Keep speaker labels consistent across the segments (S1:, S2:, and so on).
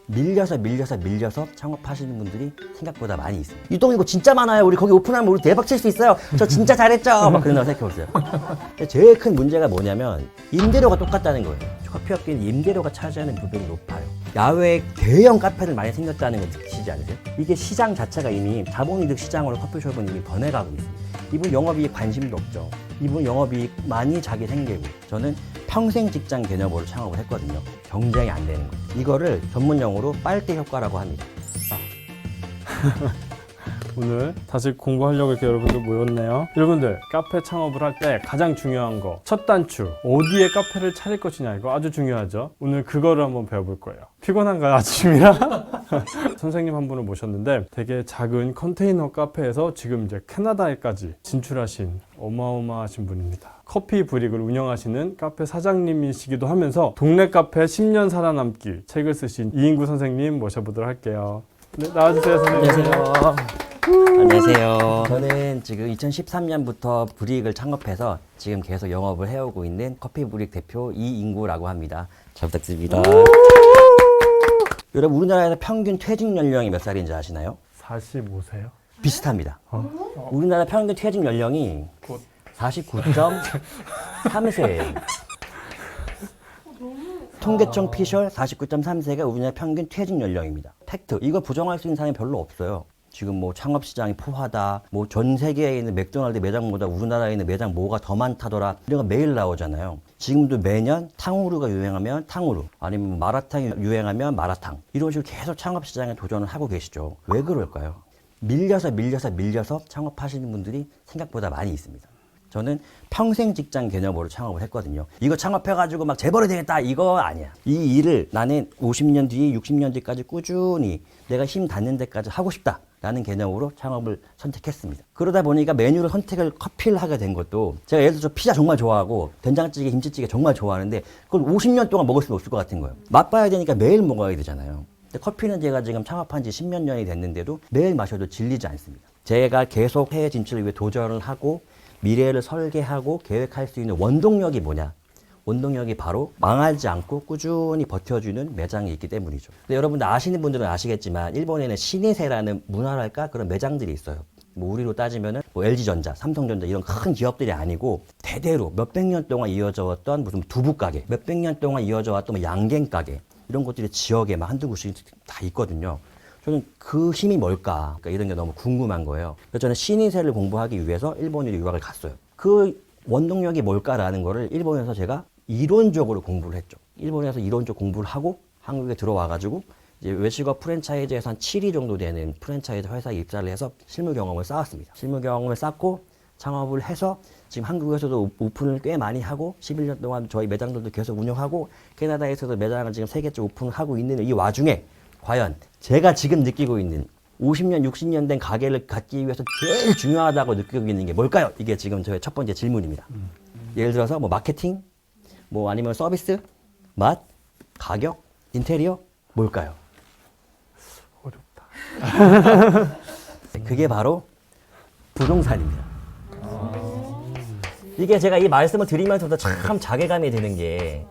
S1: 밀려서 창업하시는 분들이 생각보다 많이 있습니다. 유동 이거 진짜 많아요. 우리 거기 오픈하면 우리 대박 칠 수 있어요. 저 진짜 잘했죠. 막 그런 거 생각해보세요. 제일 큰 문제가 뭐냐면 임대료가 똑같다는 거예요. 커피업계는 임대료가 차지하는 부분이 높아요. 야외에 대형 카페들 많이 생겼다는 거 느끼시지 않으세요? 이게 시장 자체가 이미 자본이득 시장으로 커피숍은 이미 변해가고 있습니다. 이분 영업이익 관심도 없죠. 이분 영업이익 많이 자기 생계고. 저는 평생 직장 개념으로 창업을 했거든요. 경쟁이 안 되는 거예요. 이거를 전문용어로 빨대 효과라고 합니다.
S2: 오늘 다시 공부하려고 이렇게 여러분들 모였네요. 여러분들 카페 창업을 할 때 가장 중요한 거 첫 단추 어디에 카페를 차릴 것이냐 이거 아주 중요하죠. 오늘 그거를 한번 배워볼 거예요. 피곤한가요 아침이라? 선생님 한 분을 모셨는데 되게 작은 컨테이너 카페에서 지금 이제 캐나다에까지 진출하신 어마어마하신 분입니다. 커피 브릭을 운영하시는 카페 사장님이시기도 하면서 동네 카페 10년 살아남기 책을 쓰신 이인구 선생님 모셔보도록 할게요. 네, 나와주세요 선생님.
S1: 안녕하세요. 안녕하세요. 저는 지금 2013년부터 브릭을 창업해서 지금 계속 영업을 해오고 있는 커피 브릭 대표 이인구라고 합니다. 잘 부탁드립니다. 여러분 우리나라에서 평균 퇴직 연령이 몇 살인지 아시나요?
S2: 45세요?
S1: 비슷합니다. 우리나라 평균 퇴직 연령이 49.3세예요. 통계청 피셜 49.3세가 우리나라 평균 퇴직 연령입니다. 팩트, 이거 부정할 수 있는 사람이 별로 없어요. 지금 뭐 창업시장이 포화다, 뭐 전 세계에 있는 맥도날드 매장보다 우리나라에 있는 매장 뭐가 더 많다더라, 이런 거 매일 나오잖아요. 지금도 매년 탕후루가 유행하면 탕후루, 아니면 마라탕이 유행하면 마라탕, 이런 식으로 계속 창업시장에 도전을 하고 계시죠. 왜 그럴까요? 밀려서 창업하시는 분들이 생각보다 많이 있습니다. 저는 평생 직장 개념으로 창업을 했거든요. 이거 창업해가지고 막 재벌이 되겠다 이거 아니야. 이 일을 나는 50년 뒤, 60년 뒤까지 꾸준히 내가 힘 닿는 데까지 하고 싶다 라는 개념으로 창업을 선택했습니다. 그러다 보니까 메뉴를 선택을 커피를 하게 된 것도, 제가 예를 들어서 피자 정말 좋아하고 된장찌개, 김치찌개 정말 좋아하는데 그걸 50년 동안 먹을 수 없을 것 같은 거예요. 맛봐야 되니까 매일 먹어야 되잖아요. 근데 커피는 제가 지금 창업한 지 10몇 년이 됐는데도 매일 마셔도 질리지 않습니다. 제가 계속 해외 진출을 위해 도전을 하고 미래를 설계하고 계획할 수 있는 원동력이 뭐냐? 원동력이 바로 망하지 않고 꾸준히 버텨주는 매장이 있기 때문이죠. 근데 여러분들 아시는 분들은 아시겠지만 일본에는 신이세라는 문화랄까 그런 매장들이 있어요. 뭐 우리로 따지면은 뭐 LG전자, 삼성전자 이런 큰 기업들이 아니고 대대로 몇백 년 동안 이어져 왔던 무슨 두부 가게, 몇백 년 동안 이어져 왔던 뭐 양갱 가게, 이런 것들이 지역에 막 한두 곳씩 다 있거든요. 저는 그 힘이 뭘까? 그러니까 이런 게 너무 궁금한 거예요. 그래서 저는 신인세를 공부하기 위해서 일본으로 유학을 갔어요. 그 원동력이 뭘까라는 거를 일본에서 제가 이론적으로 공부를 했죠. 일본에서 이론적 공부를 하고 한국에 들어와가지고 이제 외식업 프랜차이즈에서 한 7위 정도 되는 프랜차이즈 회사에 입사를 해서 실무 경험을 쌓았습니다. 실무 경험을 쌓고 창업을 해서 지금 한국에서도 오픈을 꽤 많이 하고 11년 동안 저희 매장들도 계속 운영하고 캐나다에서도 매장을 지금 3개째 오픈을 하고 있는 이 와중에 과연 제가 지금 느끼고 있는 50년, 60년 된 가게를 갖기 위해서 제일 중요하다고 느끼고 있는 게 뭘까요? 이게 지금 저의 첫 번째 질문입니다. 예를 들어서 뭐 마케팅, 뭐 아니면 서비스, 맛, 가격, 인테리어, 뭘까요?
S2: 어렵다.
S1: 그게 바로 부동산입니다. 이게 제가 이 말씀을 드리면서도 참 자괴감이 드는 게,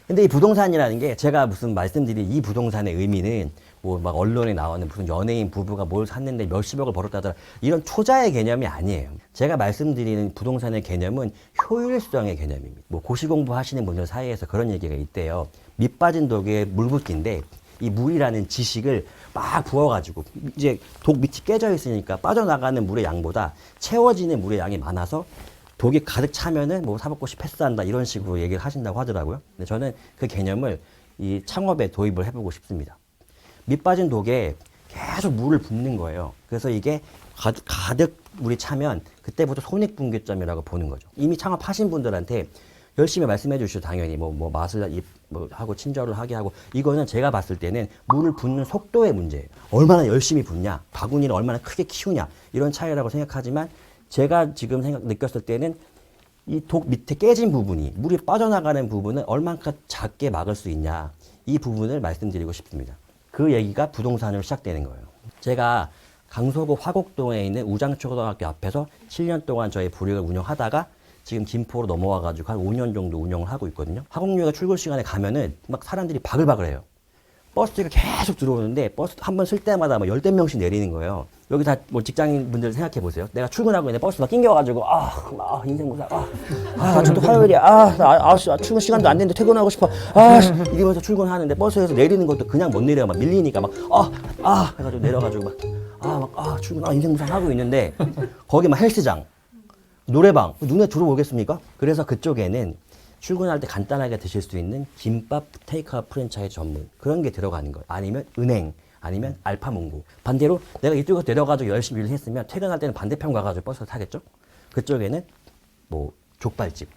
S1: 근데 이 부동산이라는 게 제가 무슨 말씀드린 이 부동산의 의미는 뭐 막 언론에 나오는 무슨 연예인 부부가 뭘 샀는데 몇십억을 벌었다더라 이런 초자의 개념이 아니에요. 제가 말씀드리는 부동산의 개념은 효율성의 개념입니다. 뭐 고시공부 하시는 분들 사이에서 그런 얘기가 있대요. 밑 빠진 독에 물 붓기인데 이 물이라는 지식을 막 부어가지고 이제 독 밑이 깨져 있으니까 빠져나가는 물의 양보다 채워지는 물의 양이 많아서 독이 가득 차면은 뭐 사법고시 패스한다 이런 식으로 얘기를 하신다고 하더라고요. 근데 저는 그 개념을 이 창업에 도입을 해보고 싶습니다. 밑 빠진 독에 계속 물을 붓는 거예요. 그래서 이게 가득 물이 차면 그때부터 손익분기점이라고 보는 거죠. 이미 창업하신 분들한테 열심히 말씀해 주시죠. 당연히 뭐 맛을 뭐 하고 친절을 하게 하고, 이거는 제가 봤을 때는 물을 붓는 속도의 문제예요. 얼마나 열심히 붓냐, 바구니를 얼마나 크게 키우냐 이런 차이라고 생각하지만 제가 지금 느꼈을 때는 이 독 밑에 깨진 부분이, 물이 빠져나가는 부분은 얼만큼 작게 막을 수 있냐, 이 부분을 말씀드리고 싶습니다. 그 얘기가 부동산으로 시작되는 거예요. 제가 강서구 화곡동에 있는 우장초등학교 앞에서 7년 동안 저희 브릭을 운영하다가 지금 김포로 넘어와가지고 한 5년 정도 운영을 하고 있거든요. 화곡역에 출근 시간에 가면은 막 사람들이 바글바글해요. 버스가 계속 들어오는데 버스 한 번 쓸 때마다 막 열댓 명씩 내리는 거예요. 여기 다 뭐 직장인 분들 생각해 보세요. 내가 출근하고 있는데 버스 막 낑겨가지고 인생 고생 아직도 화요일이야 나 출근 시간도 안 됐는데 퇴근하고 싶어 이러면서 출근하는데 버스에서 내리는 것도 그냥 못 내려요. 막 밀리니까 막 해가지고 내려가지고 출근 인생 고생 하고 있는데 거기 막 헬스장 노래방 눈에 들어오겠습니까? 그래서 그쪽에는 출근할 때 간단하게 드실 수 있는 김밥 테이크아웃 프랜차이즈 전문 그런 게 들어가는 거예요. 아니면 은행 아니면 알파문고. 반대로 내가 이쪽에서 내려가지고 열심히 일을 했으면 퇴근할 때는 반대편 가가지고 버스를 타겠죠. 그쪽에는 뭐 족발집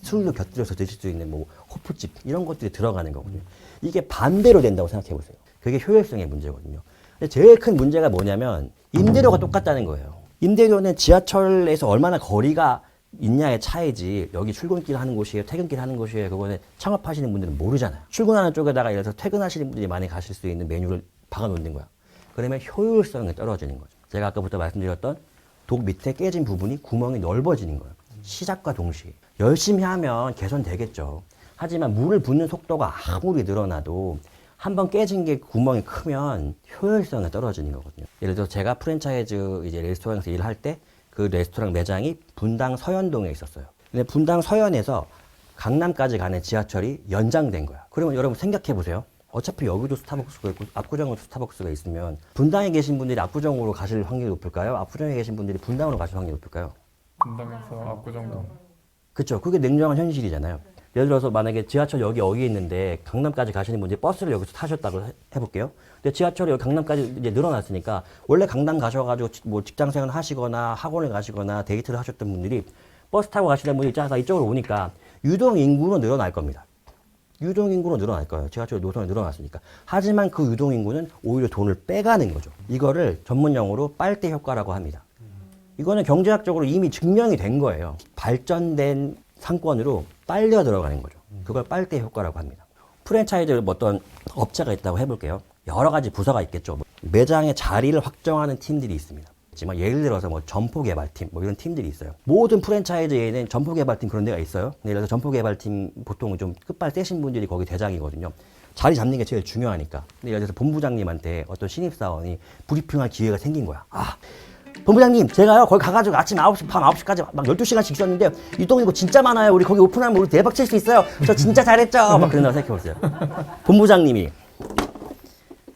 S1: 술로 곁들여서 드실 수 있는 뭐 호프집 이런 것들이 들어가는 거거든요. 이게 반대로 된다고 생각해 보세요. 그게 효율성의 문제거든요. 근데 제일 큰 문제가 뭐냐면 임대료가 똑같다는 거예요. 임대료는 지하철에서 얼마나 거리가 있냐의 차이지 여기 출근길 하는 곳이에요 퇴근길 하는 곳이에요 그거는 창업하시는 분들은 모르잖아요. 출근하는 쪽에다가 예를 들어서 퇴근하시는 분들이 많이 가실 수 있는 메뉴를 박아놓는 거야. 그러면 효율성이 떨어지는 거죠. 제가 아까부터 말씀드렸던 독 밑에 깨진 부분이 구멍이 넓어지는 거예요. 시작과 동시에 열심히 하면 개선되겠죠. 하지만 물을 붓는 속도가 아무리 늘어나도 한번 깨진 게 구멍이 크면 효율성이 떨어지는 거거든요. 예를 들어서 제가 프랜차이즈 이제 레스토랑에서 일할 때 그 레스토랑 매장이 분당 서현동에 있었어요. 근데 분당 서현에서 강남까지 가는 지하철이 연장된 거야. 그러면 여러분 생각해 보세요. 어차피 여기도 스타벅스가 있고 압구정에도 스타벅스가 있으면 분당에 계신 분들이 압구정으로 가실 확률이 높을까요? 압구정에 계신 분들이 분당으로 가실 확률이 높을까요?
S3: 분당에서 압구정동.
S1: 그렇죠. 그게 냉정한 현실이잖아요. 예를 들어서 만약에 지하철 여기 있는데 강남까지 가시는 분들이 버스를 여기서 타셨다고 해볼게요. 근데 지하철이 여기 강남까지 이제 늘어났으니까 원래 강남 가셔가지고 뭐 직장생활 하시거나 학원을 가시거나 데이트를 하셨던 분들이 버스 타고 가시는 분들이 이쪽으로 오니까 유동 인구는 늘어날 겁니다. 유동 인구는 늘어날 거예요. 지하철 노선이 늘어났으니까. 하지만 그 유동 인구는 오히려 돈을 빼가는 거죠. 이거를 전문 용어로 빨대 효과라고 합니다. 이거는 경제학적으로 이미 증명이 된 거예요. 발전된 상권으로 빨려 들어가는 거죠. 그걸 빨대 효과라고 합니다. 프랜차이즈 뭐 어떤 업체가 있다고 해볼게요. 여러 가지 부서가 있겠죠. 매장의 자리를 확정하는 팀들이 있습니다. 하지만 예를 들어서 뭐 점포개발팀 뭐 이런 팀들이 있어요. 모든 프랜차이즈에는 점포개발팀 그런 데가 있어요. 예를 들어서 점포개발팀 보통 좀 끝발 세신 분들이 거기 대장이거든요. 자리 잡는 게 제일 중요하니까. 근데 예를 들어서 본부장님한테 어떤 신입사원이 브리핑할 기회가 생긴 거야. 본부장님, 제가요, 거기 가가지고 아침 9시, 밤 9시까지 막 12시간씩 있었는데, 유동 인구 진짜 많아요. 우리 거기 오픈하면 우리 대박 칠 수 있어요. 저 진짜 잘했죠? 막 그런다고 생각해보세요. 본부장님이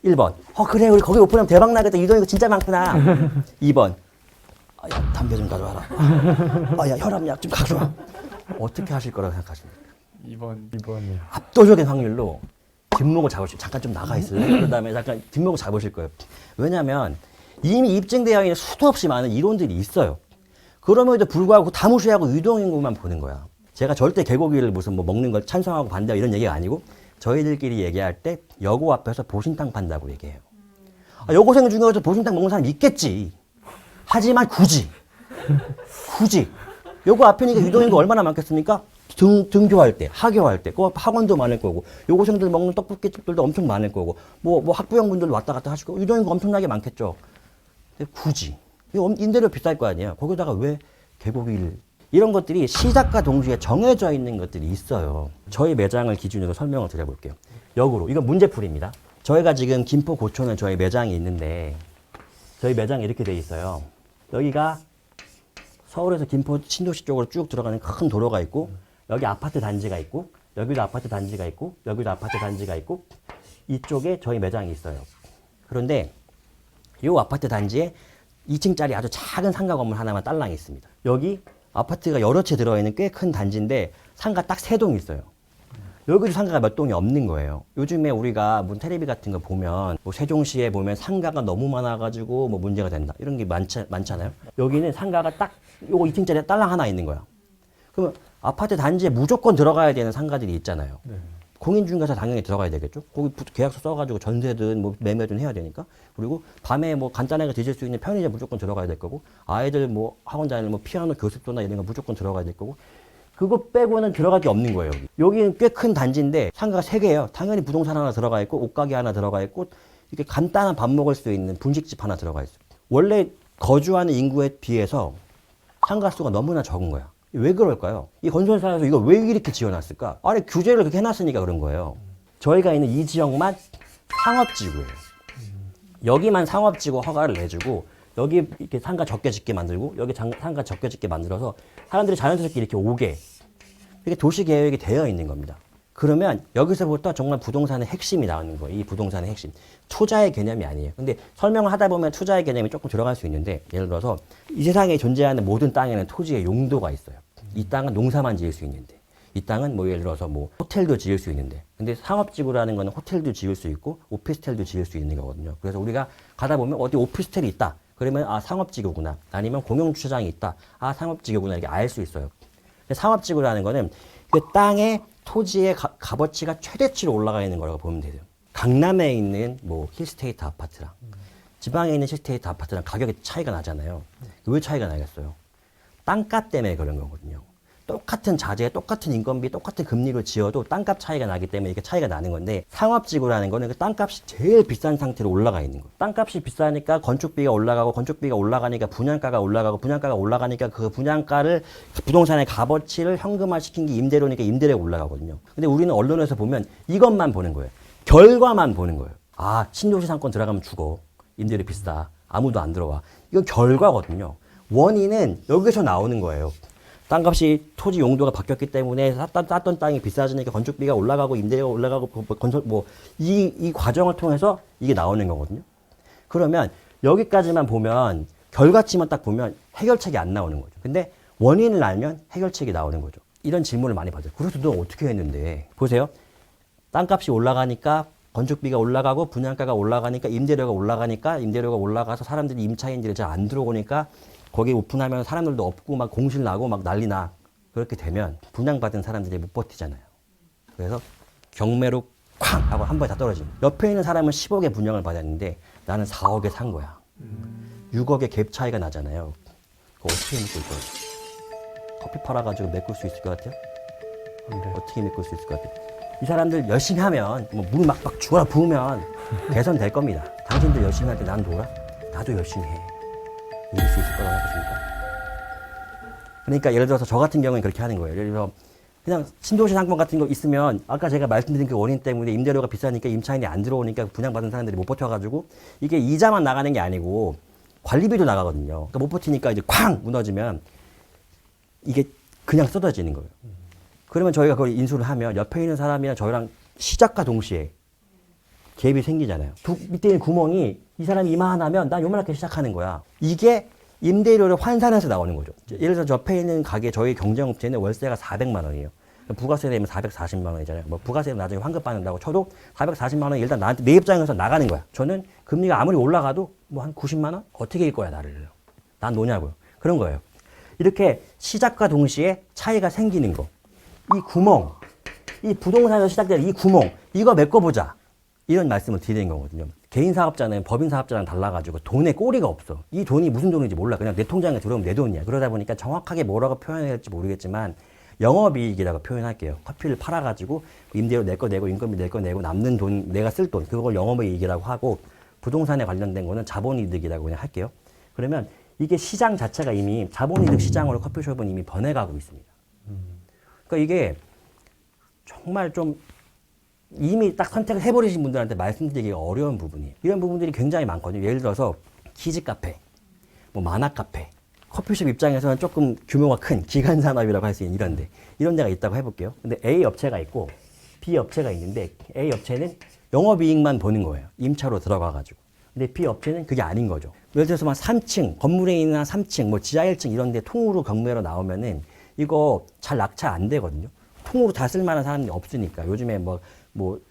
S1: 1번. 그래, 우리 거기 오픈하면 대박 나겠다. 유동 인구 진짜 많구나. 2번. 야, 담배 좀 가져와라. 야, 혈압약 좀 가져와. 어떻게 하실 거라고 생각하십니까?
S3: 2번이요.
S1: 압도적인 확률로 뒷목을 잡으실, 잠깐 좀 나가 있어요. 그 다음에 잠깐 뒷목을 잡으실 거예요. 왜냐면, 이미 입증되어 있는 수도 없이 많은 이론들이 있어요. 그럼에도 불구하고 다 무시하고 유동인구만 보는 거야. 제가 절대 개고기를 무슨 뭐 먹는 걸 찬성하고 반대하고 이런 얘기가 아니고 저희들끼리 얘기할 때 여고 앞에서 보신탕 판다고 얘기해요. 여고생 중에서 보신탕 먹는 사람 있겠지. 하지만 굳이 여고 앞이니까 유동인구 얼마나 많겠습니까? 등교할 때, 하교할 때, 그 학원도 많을 거고, 여고생들 먹는 떡볶이집들도 엄청 많을 거고, 뭐 학부형분들도 왔다 갔다 하시고, 유동인구 엄청나게 많겠죠. 근데 굳이 임대료 비쌀 거 아니에요. 거기다가 왜 개고기를 이런 것들이 시작과 동시에 정해져 있는 것들이 있어요. 저희 매장을 기준으로 설명을 드려볼게요. 역으로 이건 문제풀이입니다. 저희가 지금 김포 고촌에 저희 매장이 있는데 저희 매장이 이렇게 돼 있어요. 여기가 서울에서 김포 신도시 쪽으로 쭉 들어가는 큰 도로가 있고 여기 아파트 단지가 있고 여기도 아파트 단지가 있고 여기도 아파트 단지가 있고 이쪽에 저희 매장이 있어요. 그런데 이 아파트 단지에 2층짜리 아주 작은 상가 건물 하나만 딸랑 있습니다. 여기 아파트가 여러 채 들어있는 꽤 큰 단지인데 상가 딱 3동 있어요. 여기도 상가가 몇 동이 없는 거예요. 요즘에 우리가 뭐 텔레비 같은 거 보면 뭐 세종시에 보면 상가가 너무 많아가지고 뭐 문제가 된다 이런 게 많잖아요. 여기는 상가가 딱 요거 2층짜리 딸랑 하나 있는 거야. 그러면 아파트 단지에 무조건 들어가야 되는 상가들이 있잖아요. 네. 공인중개사 당연히 들어가야 되겠죠. 거기 계약서 써가지고 전세든 뭐 매매든 해야 되니까. 그리고 밤에 뭐 간단하게 드실 수 있는 편의점 무조건 들어가야 될 거고, 아이들 뭐 학원 다니는 뭐 피아노 교습소나 이런 거 무조건 들어가야 될 거고, 그거 빼고는 들어갈 게 없는 거예요. 여기는 꽤 큰 단지인데 상가가 3개예요. 당연히 부동산 하나 들어가 있고, 옷가게 하나 들어가 있고, 이렇게 간단한 밥 먹을 수 있는 분식집 하나 들어가 있어요. 원래 거주하는 인구에 비해서 상가 수가 너무나 적은 거야. 왜 그럴까요? 이 건설사에서 이걸 왜 이렇게 지어놨을까? 아래 규제를 그렇게 해놨으니까 그런 거예요. 저희가 있는 이 지역만 상업지구예요. 여기만 상업지구 허가를 내주고 여기 이렇게 상가 적게 짓게 만들고 여기 상가 적게 짓게 만들어서 사람들이 자연스럽게 이렇게 오게 이게 도시 계획이 되어 있는 겁니다. 그러면 여기서부터 정말 부동산의 핵심이 나오는 거예요. 이 부동산의 핵심. 투자의 개념이 아니에요. 근데 설명을 하다 보면 투자의 개념이 조금 들어갈 수 있는데 예를 들어서 이 세상에 존재하는 모든 땅에는 토지의 용도가 있어요. 이 땅은 농사만 지을 수 있는데 이 땅은 뭐 예를 들어서 뭐 호텔도 지을 수 있는데 근데 상업지구라는 거는 호텔도 지을 수 있고 오피스텔도 지을 수 있는 거거든요. 그래서 우리가 가다 보면 어디 오피스텔이 있다. 그러면 아 상업지구구나. 아니면 공용주차장이 있다. 아 상업지구구나 이렇게 알 수 있어요. 근데 상업지구라는 거는 그 땅의 토지의 값어치가 최대치로 올라가 있는 거라고 보면 돼요. 강남에 있는 뭐 힐스테이트 아파트랑 지방에 있는 힐스테이트 아파트랑 가격의 차이가 나잖아요. 왜 차이가 나겠어요? 땅값 때문에 그런 거거든요. 똑같은 자재, 똑같은 인건비, 똑같은 금리로 지어도 땅값 차이가 나기 때문에 이렇게 차이가 나는 건데 상업지구라는 거는 그 땅값이 제일 비싼 상태로 올라가 있는 거예요. 땅값이 비싸니까 건축비가 올라가고 건축비가 올라가니까 분양가가 올라가고 분양가가 올라가니까 그 분양가를 부동산의 값어치를 현금화시킨 게 임대료니까 임대료가 올라가거든요. 근데 우리는 언론에서 보면 이것만 보는 거예요. 결과만 보는 거예요. 아, 신도시 상권 들어가면 죽어. 임대료 비싸. 아무도 안 들어와. 이건 결과거든요. 원인은 여기서 나오는 거예요. 땅값이 토지 용도가 바뀌었기 때문에 쌌던 땅이 비싸지니까 건축비가 올라가고 임대료가 올라가고 건설 이 과정을 통해서 이게 나오는 거거든요. 그러면 여기까지만 보면 결과치만 딱 보면 해결책이 안 나오는 거죠. 근데 원인을 알면 해결책이 나오는 거죠. 이런 질문을 많이 받아요. 그래서 너 어떻게 했는데? 보세요. 땅값이 올라가니까 건축비가 올라가고 분양가가 올라가니까 임대료가 올라가서 사람들이 임차인들이 잘 안 들어오니까 거기 오픈하면 사람들도 없고 막 공실 나고 막 난리 나. 그렇게 되면 분양받은 사람들이 못 버티잖아요. 그래서 경매로 쾅 하고 한 번에 다 떨어집니다. 옆에 있는 사람은 10억에 분양을 받았는데 나는 4억에 산 거야. 6억의 갭 차이가 나잖아요. 그거 어떻게 메꿀 거예요? 커피 팔아가지고 메꿀 수 있을 것 같아요? 어떻게 메꿀 수 있을 것 같아요? 이 사람들 열심히 하면 뭐 물 막 주워라 부으면 개선될 겁니다. 당신들 열심히 할 때 난 돌아? 나도 열심히 해. 이길 수 있을 거라고 생각하십니까? 그러니까 예를 들어서 저 같은 경우는 그렇게 하는 거예요. 예를 들어서 그냥 신도시 상권 같은 거 있으면 아까 제가 말씀드린 그 원인 때문에 임대료가 비싸니까 임차인이 안 들어오니까 분양받은 사람들이 못 버텨가지고 이게 이자만 나가는 게 아니고 관리비도 나가거든요. 그러니까 못 버티니까 이제 쾅 무너지면 이게 그냥 쏟아지는 거예요. 그러면 저희가 그걸 인수를 하면 옆에 있는 사람이랑 저희랑 시작과 동시에 갭이 생기잖아요. 밑에 있는 구멍이 이 사람이 이만하면 난 요만하게 시작하는 거야. 이게 임대료를 환산해서 나오는 거죠. 예를 들어서 옆에 있는 가게 저희 경쟁업체는 월세가 400만 원이에요. 부가세 내면 440만 원이잖아요. 뭐 부가세 나중에 환급 받는다고 쳐도 440만 원이 일단 나한테 내 입장에서 나가는 거야. 저는 금리가 아무리 올라가도 뭐 한 90만 원? 어떻게 일 거야 나를. 난 노냐고요. 그런 거예요. 이렇게 시작과 동시에 차이가 생기는 거. 이 구멍, 이 부동산에서 시작되는 이 구멍, 이거 메꿔보자. 이런 말씀을 드리는 거거든요. 개인 사업자는 법인 사업자랑 달라가지고 돈에 꼬리가 없어. 이 돈이 무슨 돈인지 몰라. 그냥 내 통장에 들어오면 내 돈이야. 그러다 보니까 정확하게 뭐라고 표현해야 될지 모르겠지만 영업이익이라고 표현할게요. 커피를 팔아가지고 임대료 내 거 내고 인건비 내 거 내고 남는 돈, 내가 쓸 돈, 그걸 영업이익이라고 하고 부동산에 관련된 거는 자본이득이라고 그냥 할게요. 그러면 이게 시장 자체가 이미 자본이득 시장으로 커피숍은 이미 변해가고 있습니다. 그러니까 이게 정말 좀 이미 딱 선택을 해버리신 분들한테 말씀드리기가 어려운 부분이에요. 이런 부분들이 굉장히 많거든요. 예를 들어서 키즈 카페, 뭐 만화 카페, 커피숍 입장에서는 조금 규모가 큰 기간 산업이라고 할 수 있는 이런 데가 있다고 해볼게요. 근데 A 업체가 있고 B 업체가 있는데 A 업체는 영업이익만 보는 거예요. 임차로 들어가가지고. 근데 B 업체는 그게 아닌 거죠. 예를 들어서 막 3층, 건물에 있는 한 3층, 뭐 지하 1층 이런 데 통으로 경매로 나오면은 이거 잘 낙찰 안 되거든요. 통으로 다 쓸만한 사람이 없으니까. 요즘에 뭐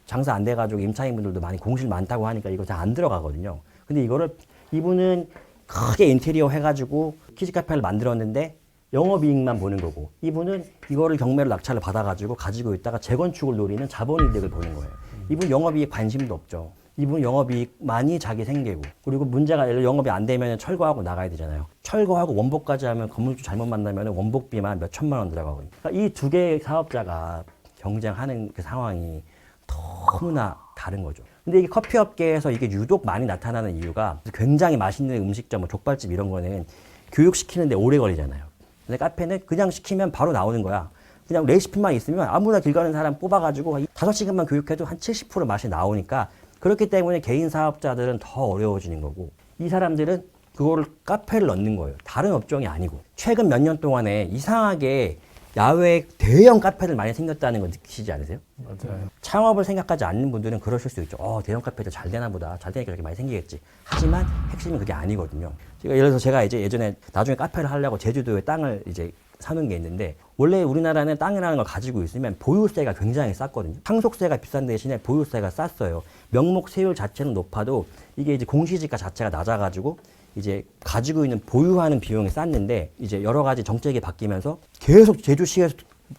S1: 장사 안 돼가지고 임차인분들도 많이 공실 많다고 하니까 이거 잘 안 들어가거든요. 근데 이거를 이분은 크게 인테리어 해가지고 키즈카페를 만들었는데 영업이익만 보는 거고 이분은 이거를 경매로 낙찰을 받아가지고 가지고 있다가 재건축을 노리는 자본이득을 보는 거예요. 이분 영업이익 관심도 없죠. 이분 영업이익만이 자기 생계고 그리고 문제가 예를 들어 영업이 안 되면 철거하고 나가야 되잖아요. 철거하고 원복까지 하면 건물주 잘못 만나면 원복비만 몇 천만 원 들어가거든요. 그러니까 이 두 개의 사업자가 경쟁하는 그 상황이 너무나 다른 거죠. 근데 이게 커피업계에서 이게 유독 많이 나타나는 이유가 굉장히 맛있는 음식점, 뭐 족발집 이런 거는 교육시키는데 오래 걸리잖아요. 근데 카페는 그냥 시키면 바로 나오는 거야. 그냥 레시피만 있으면 아무나 길 가는 사람 뽑아가지고 5시간만 교육해도 한 70% 맛이 나오니까 그렇기 때문에 개인 사업자들은 더 어려워지는 거고 이 사람들은 그거를 카페를 넣는 거예요. 다른 업종이 아니고. 최근 몇 년 동안에 이상하게 야외에 대형 카페들 많이 생겼다는 거 느끼시지 않으세요?
S2: 맞아요.
S1: 창업을 생각하지 않는 분들은 그러실 수 있죠. 대형 카페들 잘 되나 보다. 잘 되니까 이렇게 많이 생기겠지. 하지만 핵심은 그게 아니거든요. 예를 들어서 제가 이제 예전에 나중에 카페를 하려고 제주도에 땅을 이제 사는 게 있는데 원래 우리나라는 땅이라는 걸 가지고 있으면 보유세가 굉장히 쌌거든요. 상속세가 비싼 대신에 보유세가 쌌어요. 명목 세율 자체는 높아도 이게 이제 공시지가 자체가 낮아가지고 이제 가지고 있는 보유하는 비용이 쌌는데 이제 여러 가지 정책이 바뀌면서 계속 제주시에서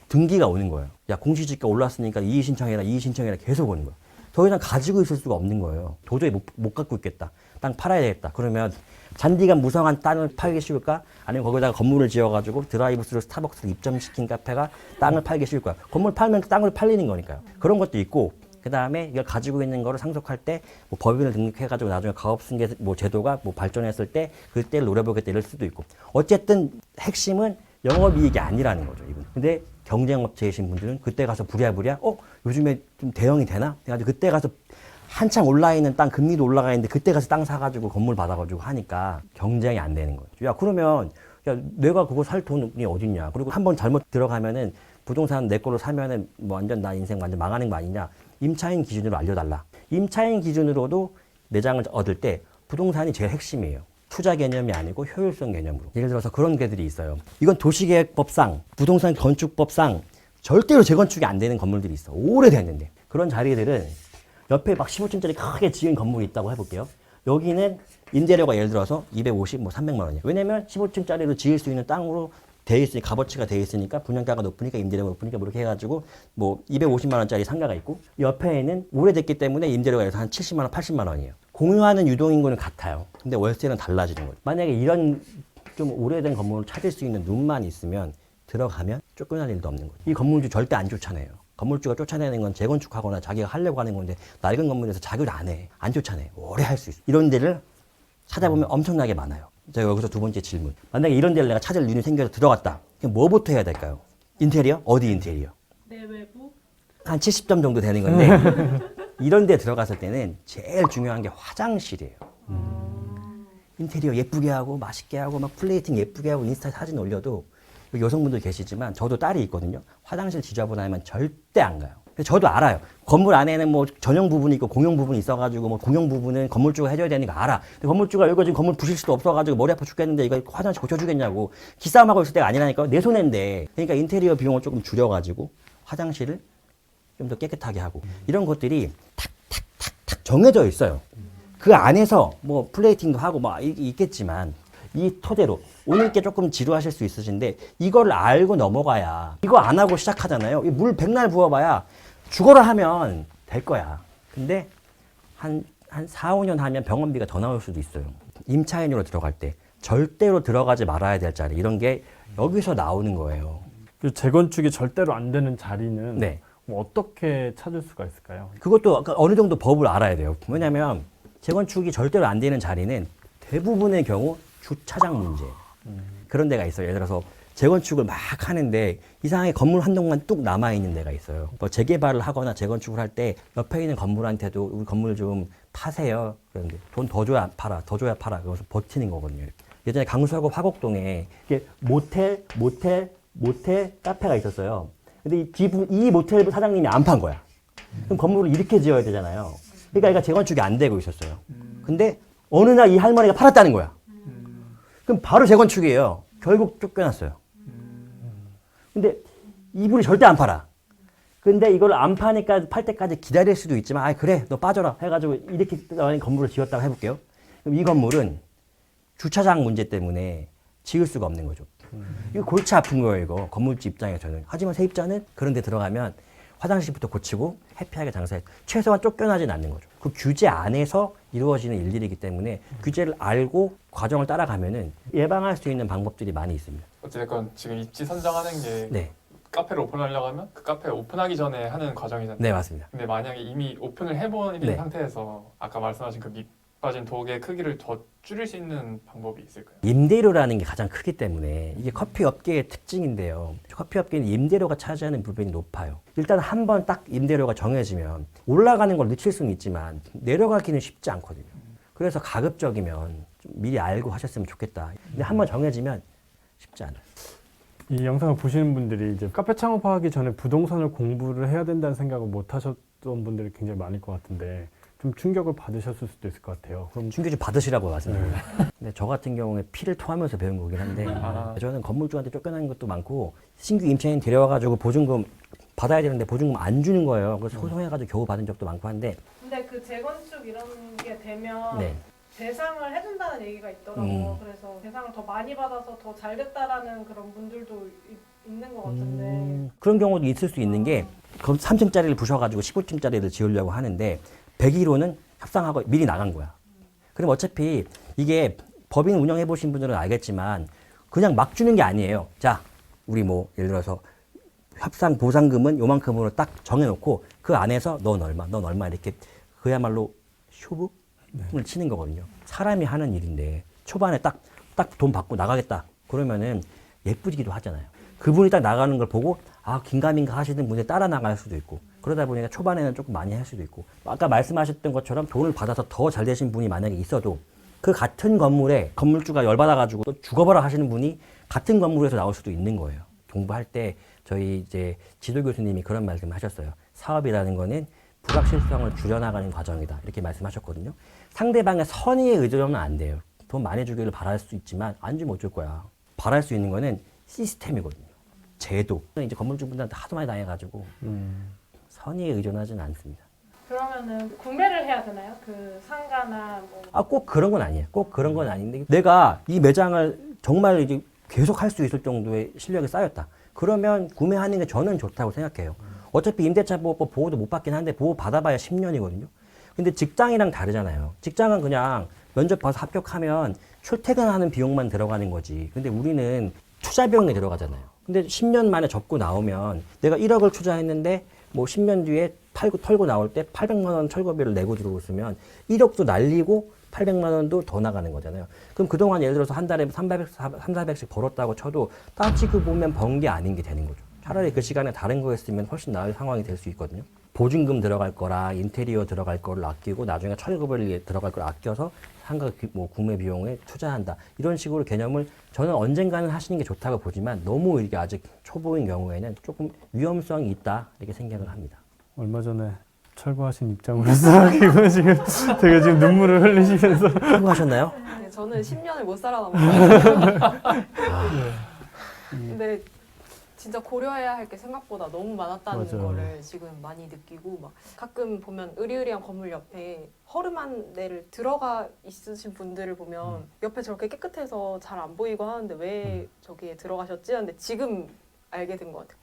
S1: 등기가 오는 거예요. 야, 공시지가 올랐으니까 이의 신청해라, 이의 신청해라 계속 오는 거예요. 더 이상 가지고 있을 수가 없는 거예요. 도저히 못 갖고 있겠다. 땅 팔아야 되겠다. 그러면 잔디가 무성한 땅을 팔기 쉬울까? 아니면 거기다가 건물을 지어가지고 드라이브스루 스타벅스를 입점시킨 카페가 땅을 팔기 쉬울 거야. 건물 팔면 땅을 팔리는 거니까요. 그런 것도 있고 그 다음에 이걸 가지고 있는 거를 상속할 때 뭐 법인을 등록해가지고 나중에 가업승계 뭐 제도가 뭐 발전했을 때 그때를 노려보겠다 이럴 수도 있고 어쨌든 핵심은 영업이익이 아니라는 거죠 이분. 근데 경쟁업체이신 분들은 그때 가서 부랴부랴 요즘에 좀 대형이 되나? 해가지고 그때 가서 한창 올라있는 땅 금리도 올라가 있는데 그때 가서 땅 사가지고 건물 받아가지고 하니까 경쟁이 안 되는 거죠. 야 그러면 야 내가 그거 살 돈이 어딨냐? 그리고 한번 잘못 들어가면은 부동산 내 걸로 사면은 뭐 완전 나 인생 완전 망하는 거 아니냐? 임차인 기준으로 알려달라. 임차인 기준으로도 매장을 얻을 때 부동산이 제일 핵심이에요. 투자 개념이 아니고 효율성 개념으로. 예를 들어서 그런 게들이 있어요. 이건 도시계획법상, 부동산 건축법상 절대로 재건축이 안 되는 건물들이 있어. 오래됐는데. 그런 자리들은 옆에 막 15층짜리 크게 지은 건물이 있다고 해볼게요. 여기는 임대료가 예를 들어서 250, 뭐 300만 원이에요. 왜냐면 15층짜리로 지을 수 있는 땅으로 돼 있으니 값어치가 돼 있으니까 분양가가 높으니까 임대료가 높으니까 뭐 이렇게 해가지고 뭐 250만 원짜리 상가가 있고 옆에는 오래됐기 때문에 임대료가 한 70만 원, 80만 원이에요. 공유하는 유동인구는 같아요. 근데 월세는 달라지는 거죠. 만약에 이런 좀 오래된 건물을 찾을 수 있는 눈만 있으면 들어가면 쫓겨날 일도 없는 거죠. 이 건물주 절대 안 쫓아내요. 건물주가 쫓아내는 건 재건축하거나 자기가 하려고 하는 건데 낡은 건물에서 자기를 안 해. 안 쫓아내. 오래 할 수 있어. 이런 데를 찾아보면 엄청나게 많아요. 자, 여기서 두 번째 질문. 만약에 이런 데를 내가 찾을 일이 생겨서 들어갔다. 그럼 뭐부터 해야 될까요? 인테리어? 어디 인테리어?
S4: 내외부?
S1: 한 70점 정도 되는 건데 이런 데 들어갔을 때는 제일 중요한 게 화장실이에요. 인테리어 예쁘게 하고 맛있게 하고 막 플레이팅 예쁘게 하고 인스타에 사진 올려도 여기 여성분들 계시지만 저도 딸이 있거든요. 화장실 지저분하면 절대 안 가요. 저도 알아요. 건물 안에는 뭐 전용 부분이 있고 공용 부분이 있어가지고 뭐 공용 부분은 건물주가 해줘야 되는 거 알아. 근데 건물주가 이거 지금 건물 부실 수도 없어가지고 머리 아파 죽겠는데 이거 화장실 고쳐주겠냐고 기싸움하고 있을 때가 아니라니까요. 내 손해인데. 그러니까 인테리어 비용을 조금 줄여가지고 화장실을 좀 더 깨끗하게 하고 이런 것들이 탁탁탁탁 정해져 있어요. 그 안에서 뭐 플레이팅도 하고 막 있겠지만 이 토대로 오늘 게 조금 지루하실 수 있으신데 이걸 알고 넘어가야 이거 안 하고 시작하잖아요. 물 백날 부어봐야 죽어라 하면 될 거야. 근데 한 4, 5년 하면 병원비가 더 나올 수도 있어요. 임차인으로 들어갈 때 절대로 들어가지 말아야 될 자리 이런 게 여기서 나오는 거예요.
S2: 그 재건축이 절대로 안 되는 자리는
S1: 네.
S2: 뭐 어떻게 찾을 수가 있을까요?
S1: 그것도 어느 정도 법을 알아야 돼요. 왜냐하면 재건축이 절대로 안 되는 자리는 대부분의 경우 주차장 문제예요. 그런 데가 있어요. 예를 들어서 재건축을 막 하는데 이상하게 건물 한 동만 뚝 남아있는 데가 있어요. 뭐 재개발을 하거나 재건축을 할 때 옆에 있는 건물한테도 우리 건물 좀 파세요. 그런데 돈 더 줘야 팔아, 더 줘야 팔아. 그래서 버티는 거거든요. 이렇게. 예전에 강서구 화곡동에 이게 모텔, 카페가 있었어요. 근데 이 모텔 사장님이 안 판 거야. 그럼 건물을 이렇게 지어야 되잖아요. 그러니까 얘가 재건축이 안 되고 있었어요. 근데 어느 날 이 할머니가 팔았다는 거야. 그럼 바로 재건축이에요. 결국 쫓겨났어요. 근데 이분이 절대 안 팔아. 근데 이걸 안 파니까 팔 때까지 기다릴 수도 있지만, 그래, 너 빠져라. 해가지고 이렇게 건물을 지었다고 해볼게요. 그럼 이 건물은 주차장 문제 때문에 지을 수가 없는 거죠. 이거 골치 아픈 거예요, 이거. 건물주 입장에서는. 하지만 세입자는 그런 데 들어가면 화장실부터 고치고 해피하게 장사해. 최소한 쫓겨나진 않는 거죠. 그 규제 안에서 이루어지는 일들이기 때문에 규제를 알고 과정을 따라가면은 예방할 수 있는 방법들이 많이 있습니다.
S3: 어쨌든 지금 입지 선정하는 게
S1: 네.
S3: 카페를 오픈하려고 하면 그 카페 오픈하기 전에 하는 과정이잖아요.
S1: 네, 맞습니다.
S3: 근데 만약에 이미 오픈을 해본
S1: 네.
S3: 상태에서 아까 말씀하신 그 빠진 독의 크기를 더 줄일 수 있는 방법이 있을까요?
S1: 임대료라는 게 가장 크기 때문에 이게 커피 업계의 특징인데요. 커피 업계는 임대료가 차지하는 부분이 높아요. 일단 한 번 딱 임대료가 정해지면 올라가는 걸 늦출 수는 있지만 내려가기는 쉽지 않거든요. 그래서 가급적이면 좀 미리 알고 하셨으면 좋겠다. 근데 한 번 정해지면 쉽지 않아요.
S2: 이 영상을 보시는 분들이 이제 카페 창업하기 전에 부동산을 공부를 해야 된다는 생각을 못 하셨던 분들이 굉장히 많을 것 같은데 좀 충격을 받으셨을 수도 있을 것 같아요. 그럼
S1: 충격 좀 받으시라고 말씀드립니다. 근데 저 같은 경우에 피를 토하면서 배운 거긴 한데 저는 건물주한테 쫓겨나는 것도 많고 신규 임차인 데려와가지고 보증금 받아야 되는데 보증금 안 주는 거예요. 그래서 소송해가지고 겨우 받은 적도 많고 한데
S4: 근데 그 재건축 이런 게 되면
S1: 네.
S4: 배상을 해준다는 얘기가 있더라고요. 그래서 배상을 더 많이 받아서 더 잘 됐다라는 그런 분들도 있는 것 같은데.
S1: 그런 경우도 있을 수 있는 게 3층짜리를 부셔가지고 15층짜리를 지으려고 하는데 101호는 협상하고 미리 나간 거야. 그럼 어차피 이게 법인 운영해 보신 분들은 알겠지만 그냥 막 주는 게 아니에요. 자, 우리 뭐 예를 들어서 협상 보상금은 요만큼으로 딱 정해놓고 그 안에서 넌 얼마 이렇게 그야말로 쇼부를 치는 거거든요. 사람이 하는 일인데 초반에 딱 돈 받고 나가겠다. 그러면은 예쁘기도 하잖아요. 그분이 딱 나가는 걸 보고 아 긴가민가 하시는 분이 따라 나갈 수도 있고 그러다 보니까 초반에는 조금 많이 할 수도 있고 아까 말씀하셨던 것처럼 돈을 받아서 더 잘 되신 분이 만약에 있어도 그 같은 건물에 건물주가 열받아가지고 또 죽어버려 하시는 분이 같은 건물에서 나올 수도 있는 거예요. 공부할 때 저희 이제 지도 교수님이 그런 말씀을 하셨어요. 사업이라는 거는 불확실성을 줄여나가는 과정이다. 이렇게 말씀하셨거든요. 상대방의 선의에 의존하면 안 돼요. 돈 많이 주기를 바랄 수 있지만 안 주면 어쩔 거야. 바랄 수 있는 거는 시스템이거든요. 제도. 이제 건물주분들한테 하도 많이 당해가지고 선의에 의존하지는 않습니다.
S4: 그러면은 구매를 해야 되나요? 그 상가나 뭐.
S1: 아, 꼭 그런 건 아니에요. 꼭 그런 건 아닌데 내가 이 매장을 정말 이제 계속 할 수 있을 정도의 실력이 쌓였다. 그러면 구매하는 게 저는 좋다고 생각해요. 어차피 임대차 보호법 보호도 못 받긴 한데 보호 받아봐야 10년이거든요. 근데 직장이랑 다르잖아요. 직장은 그냥 면접 봐서 합격하면 출퇴근하는 비용만 들어가는 거지. 근데 우리는 투자 비용이 들어가잖아요. 근데 10년 만에 접고 나오면 내가 1억을 투자했는데 뭐 10년 뒤에 털고 나올 때 800만 원 철거비를 내고 들어오시면 1억도 날리고 800만 원도 더 나가는 거잖아요. 그럼 그동안 예를 들어서 한 달에 300씩 벌었다고 쳐도 따지고 보면 번 게 아닌 게 되는 거죠. 차라리 그 시간에 다른 거 했으면 훨씬 나을 상황이 될 수 있거든요. 보증금 들어갈 거라 인테리어 들어갈 거를 아끼고 나중에 철거비를 들어갈 걸 아껴서 상가 뭐 구매 비용에 투자한다. 이런 식으로 개념을 저는 언젠가는 하시는 게 좋다고 보지만 너무 이게 아직 초보인 경우에는 조금 위험성이 있다 이렇게 생각을 합니다.
S2: 얼마 전에 철거하신 입장으로서 이거 지금 되게 지금 눈물을 흘리시면서
S1: 수고하셨나요?
S5: 네, 저는 10년을 못 살아남았어요. 근데 진짜 고려해야 할 게 생각보다 너무 많았다는
S2: 맞아요.
S5: 거를 지금 많이 느끼고 막 가끔 보면 으리으리한 건물 옆에 허름한 데를 들어가 있으신 분들을 보면 옆에 저렇게 깨끗해서 잘 안 보이고 하는데 왜 저기에 들어가셨지? 하는데 지금 알게 된 것 같아요.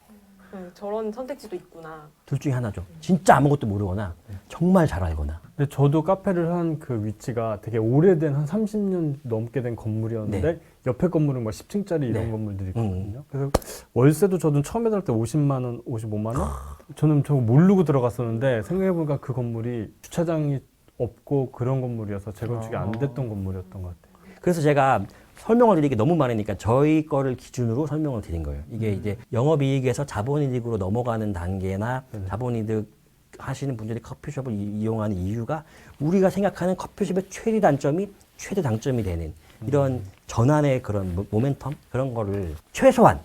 S5: 저런 선택지도 있구나.
S1: 둘 중에 하나죠. 진짜 아무것도 모르거나 정말 잘 알거나.
S2: 근데 저도 카페를 한 그 위치가 되게 오래된 한 30년 넘게 된 건물이었는데
S1: 네.
S2: 옆에 건물은 뭐 10층짜리 이런
S1: 네.
S2: 건물들이 있거든요. 그래서 월세도 저는 처음에 살 때 50만 원, 55만 원? 저는 저거 모르고 들어갔었는데 생각해보니까 그 건물이 주차장이 없고 그런 건물이어서 재건축이 안 됐던 건물이었던 것 같아요.
S1: 그래서 제가 설명을 드리기 너무 많으니까 저희 거를 기준으로 설명을 드린 거예요. 이게 이제 영업이익에서 자본이익으로 넘어가는 단계나 자본이득 하시는 분들이 커피숍을 이용하는 이유가 우리가 생각하는 커피숍의 최대 단점이 최대 장점이 되는 이런 전환의 그런 모멘텀 그런 거를 최소한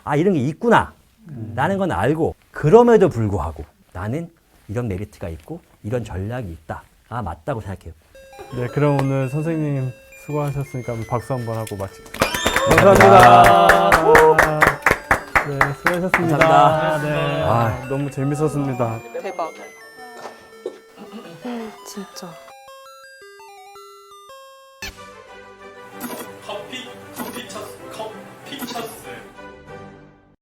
S1: 아 이런 게 있구나 라는 건 알고 그럼에도 불구하고 나는 이런 메리트가 있고 이런 전략이 있다. 아 맞다고 생각해요.
S2: 네, 그럼 오늘 선생님 수고하셨으니까 한번 박수 한번 하고 마치겠습니다.
S1: 감사합니다.
S2: 네, 수고하셨습니다.
S1: 감사합니다.
S2: 네,
S1: 아.
S2: 너무 재밌었습니다.
S5: 대박. 진짜.